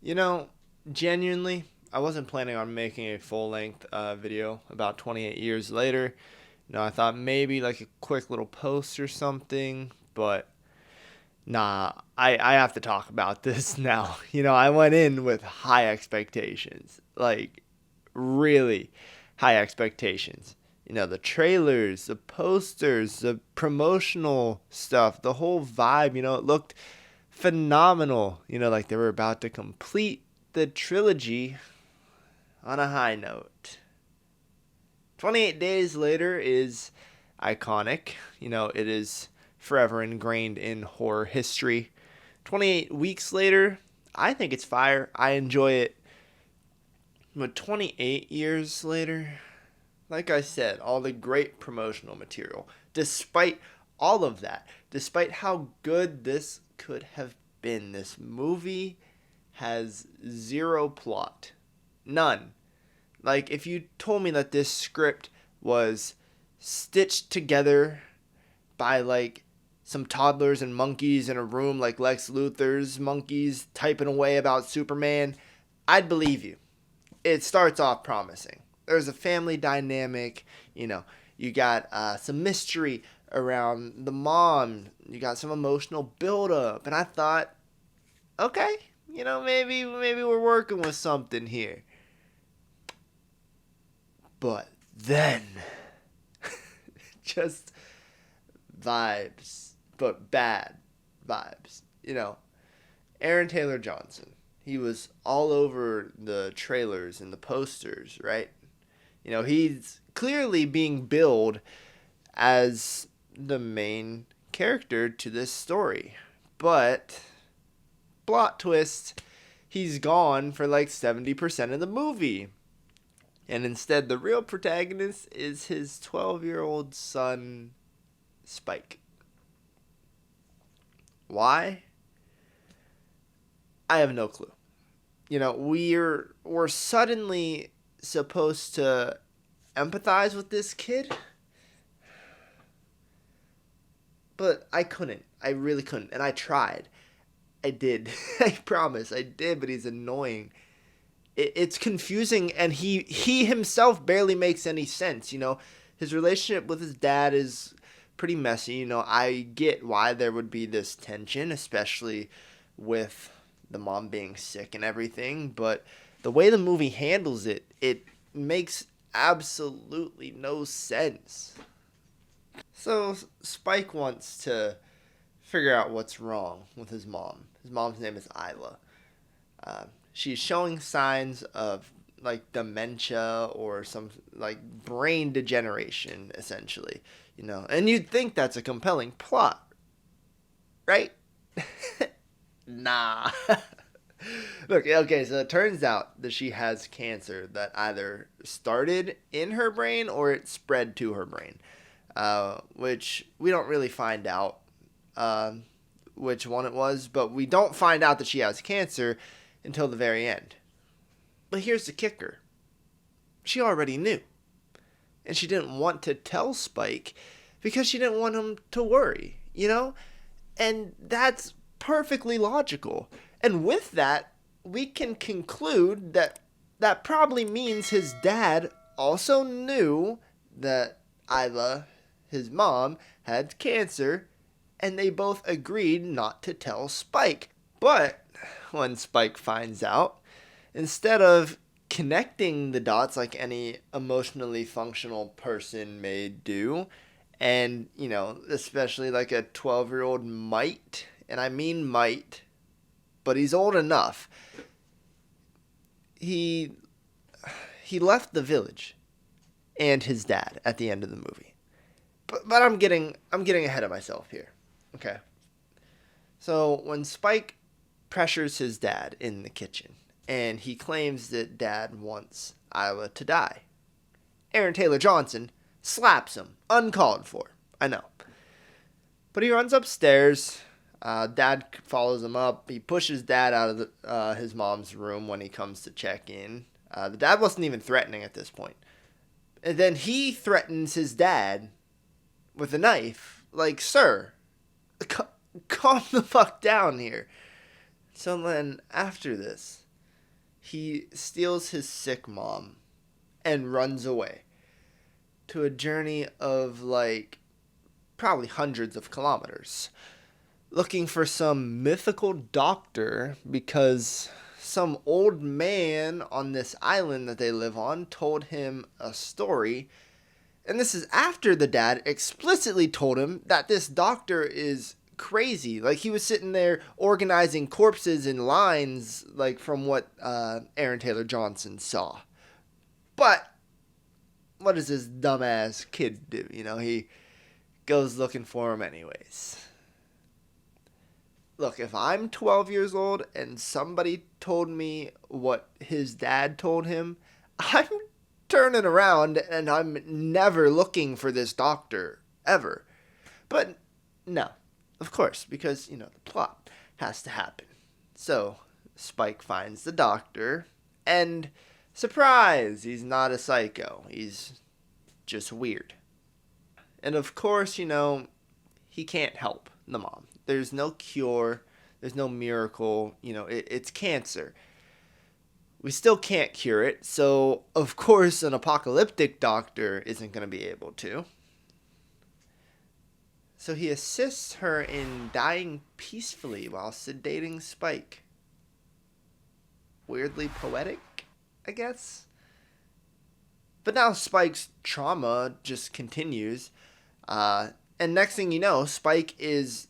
You know, genuinely, I wasn't planning on making a full length video about 28 years later. I thought maybe like a quick little post or something, but nah, I have to talk about this now. I went in with high expectations, like really high expectations. The trailers, the posters, the promotional stuff, the whole vibe, it looked phenomenal. Like they were about to complete the trilogy on a high note. 28 Days Later is iconic. It is forever ingrained in horror history. 28 Weeks Later, I think it's fire. I enjoy it. But 28 years later, like I said, all the great promotional material, despite all of that, despite how good this could have been, this movie has zero plot. None. Like, if you told me that this script was stitched together by, like, some toddlers and monkeys in a room like Lex Luthor's monkeys typing away about Superman, I'd believe you. It starts off promising. There's a family dynamic, you got some mystery around the mom, you got some emotional buildup, and I thought, okay, maybe we're working with something here. But then, just vibes, but bad vibes. Aaron Taylor Johnson. He was all over the trailers and the posters, right? He's clearly being billed as the main character to this story. But, plot twist, he's gone for like 70% of the movie. And instead, the real protagonist is his 12-year-old son, Spike. Why? I have no clue. We're suddenly supposed to empathize with this kid, but I couldn't. I really couldn't, and I tried. I did. I promise, I did. But he's annoying. It's confusing, and he himself barely makes any sense. His relationship with his dad is pretty messy. I get why there would be this tension, especially with the mom being sick and everything, but the way the movie handles it makes absolutely no sense. So Spike wants to figure out what's wrong with his mom. His mom's name is Isla. She's showing signs of like dementia or some like brain degeneration, essentially. And you'd think that's a compelling plot, right? Nah. Look, okay, so it turns out that she has cancer that either started in her brain or it spread to her brain, which we don't really find out which one it was, but we don't find out that she has cancer until the very end. But here's the kicker. She already knew. And she didn't want to tell Spike because she didn't want him to worry, And that's perfectly logical. And with that, we can conclude that that probably means his dad also knew that Isla, his mom, had cancer, and they both agreed not to tell Spike. But when Spike finds out, instead of connecting the dots like any emotionally functional person may do, and, especially like a 12-year-old might, and I mean might, but he's old enough. He left the village and his dad at the end of the movie. But I'm getting ahead of myself here. Okay. So when Spike pressures his dad in the kitchen and he claims that dad wants Isla to die, Aaron Taylor Johnson slaps him, uncalled for. I know. But he runs upstairs. Dad follows him up. He pushes dad out of his mom's room when he comes to check in. The dad wasn't even threatening at this point. And then he threatens his dad with a knife. Like, sir, calm the fuck down here. So then after this, he steals his sick mom and runs away to a journey of like probably hundreds of kilometers, looking for some mythical doctor because some old man on this island that they live on told him a story. And this is after the dad explicitly told him that this doctor is crazy. Like, he was sitting there organizing corpses in lines, like from what Aaron Taylor Johnson saw. But what does this dumbass kid do? He goes looking for him anyways. Look, if I'm 12 years old and somebody told me what his dad told him, I'm turning around and I'm never looking for this doctor ever. But no, of course, because, the plot has to happen. So Spike finds the doctor and surprise, he's not a psycho. He's just weird. And of course, he can't help the mom. There's no cure. There's no miracle. It's cancer. We still can't cure it. So, of course, an apocalyptic doctor isn't going to be able to. So he assists her in dying peacefully while sedating Spike. Weirdly poetic, I guess. But now Spike's trauma just continues. And next thing you know, Spike is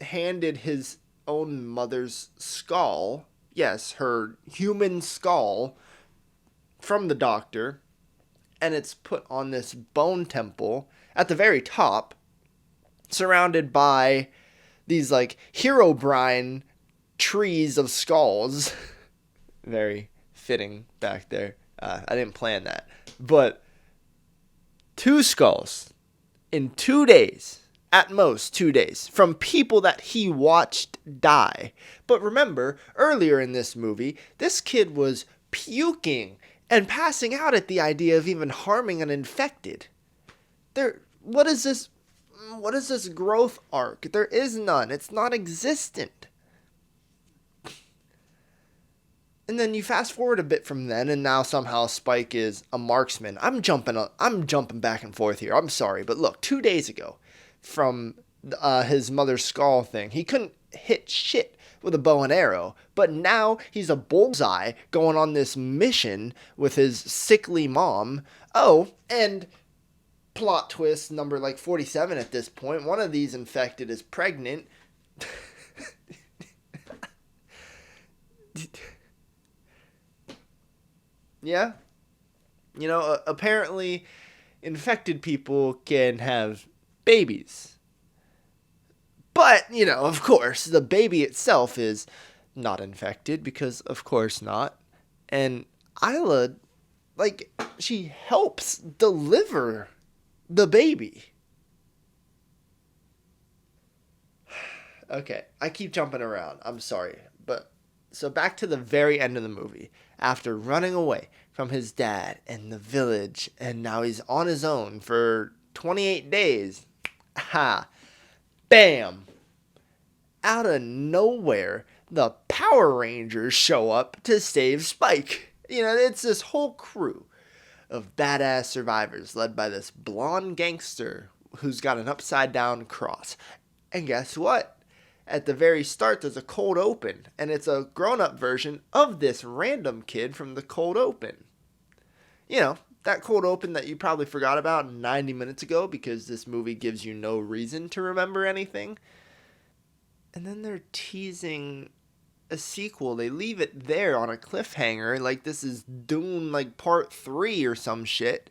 handed his own mother's skull. Yes, her human skull from the doctor. And it's put on this bone temple at the very top, surrounded by these like Herobrine trees of skulls. Very fitting back there. I didn't plan that. But 2 skulls in 2 days, at most 2 days, from people that he watched die. But remember, earlier in this movie, this kid was puking and passing out at the idea of even harming an infected. What is this growth arc? There is none. It's non-existent. And then you fast forward a bit from then, and now somehow Spike is a marksman. I'm jumping back and forth here. I'm sorry, but look, 2 days ago, from his mother's skull thing, he couldn't hit shit with a bow and arrow. But now he's a bullseye going on this mission with his sickly mom. Oh, and plot twist number like 47 at this point. One of these infected is pregnant. Yeah. Apparently infected people can have babies. But, of course, the baby itself is not infected because, of course, not. And Isla, she helps deliver the baby. Okay, I keep jumping around. I'm sorry. But, so back to the very end of the movie. After running away from his dad and the village, and now he's on his own for 28 days. Ha! Bam! Out of nowhere, the Power Rangers show up to save Spike. It's this whole crew of badass survivors led by this blonde gangster who's got an upside down cross. And guess what? At the very start, there's a cold open, and it's a grown-up version of this random kid from the cold open. That cold open that you probably forgot about 90 minutes ago because this movie gives you no reason to remember anything. And then they're teasing a sequel. They leave it there on a cliffhanger, like this is Dune, part 3 or some shit.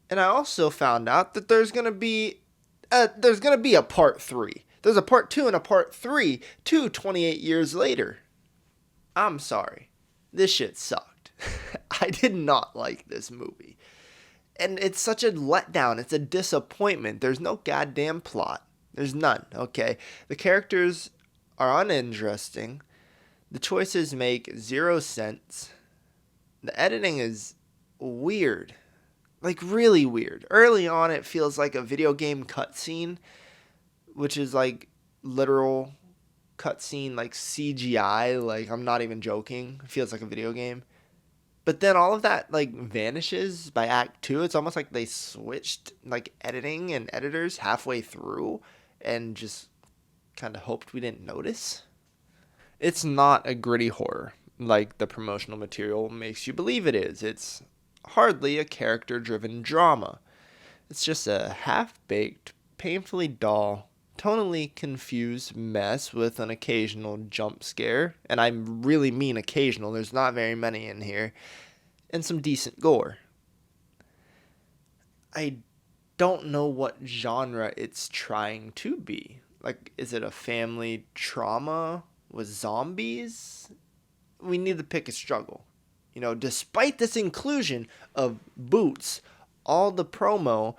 And I also found out that there's gonna be a part 3. There's a part 2 and a part 3 to 28 years later. I'm sorry. This shit sucked. I did not like this movie. And it's such a letdown. It's a disappointment. There's no goddamn plot. There's none, okay? The characters are uninteresting. The choices make 0 sense. The editing is weird. Really weird. Early on, it feels like a video game cutscene, which is literal cutscene, like CGI, like I'm not even joking. It feels like a video game. But then all of that like vanishes by act 2. It's almost like they switched like editing and editors halfway through and just kind of hoped we didn't notice. It's not a gritty horror like the promotional material makes you believe it is. It's hardly a character-driven drama. It's just a half-baked, painfully dull, tonally confused mess with an occasional jump scare, and I really mean occasional, there's not very many in here, and some decent gore. I don't know what genre it's trying to be. Like, is it a family trauma with zombies? We need to pick a struggle. You know, despite this inclusion of boots, all the promo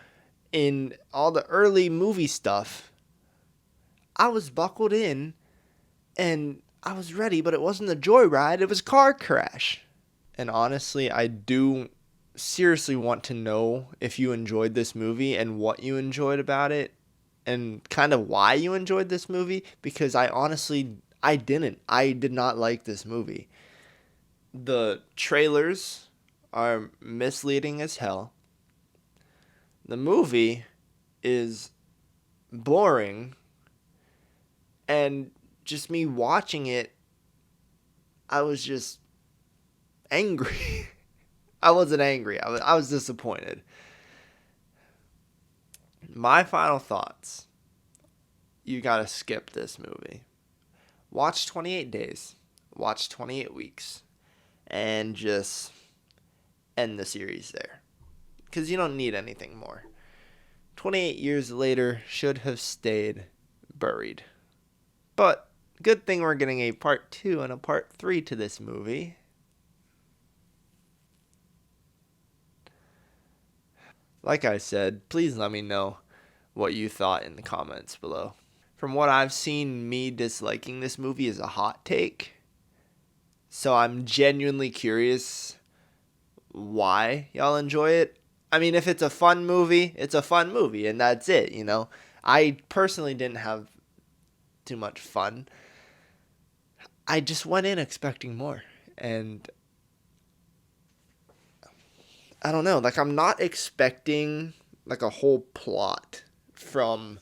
in all the early movie stuff, I was buckled in and I was ready, but it wasn't a joyride, it was a car crash. And honestly, I do seriously want to know if you enjoyed this movie and what you enjoyed about it and kind of why you enjoyed this movie, because I didn't. I did not like this movie. The trailers are misleading as hell. The movie is boring, and just me watching it, I was just angry. I wasn't angry. I was disappointed. My final thoughts. You gotta skip this movie. Watch 28 Days. Watch 28 Weeks. And just end the series there. Because you don't need anything more. 28 years later should have stayed buried. But good thing we're getting a part 2 and a part 3 to this movie. Like I said, please let me know what you thought in the comments below. From what I've seen, me disliking this movie is a hot take. So I'm genuinely curious why y'all enjoy it. I mean, if it's a fun movie, it's a fun movie, and that's it, you know. I personally didn't have too much fun. I just went in expecting more, and I don't know, like I'm not expecting like a whole plot from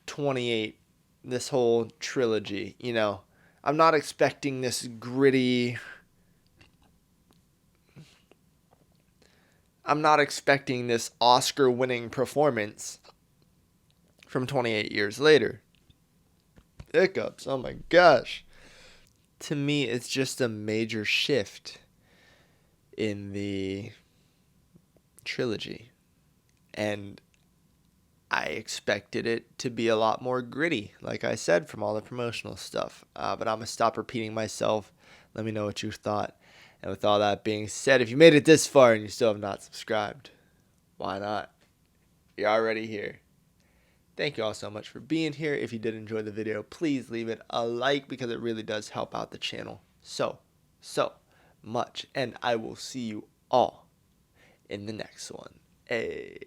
28, this whole trilogy, you know. I'm not expecting this gritty, I'm not expecting this Oscar-winning performance from 28 years later. Hiccups, oh my gosh. To me, it's just a major shift in the trilogy. And I expected it to be a lot more gritty, like I said, from all the promotional stuff. But I'm going to stop repeating myself. Let me know what you thought. And with all that being said, if you made it this far and you still have not subscribed, why not? You're already here. Thank you all so much for being here. If you did enjoy the video, please leave it a like because it really does help out the channel so much. And I will see you all in the next one. Hey.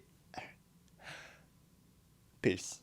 Peace.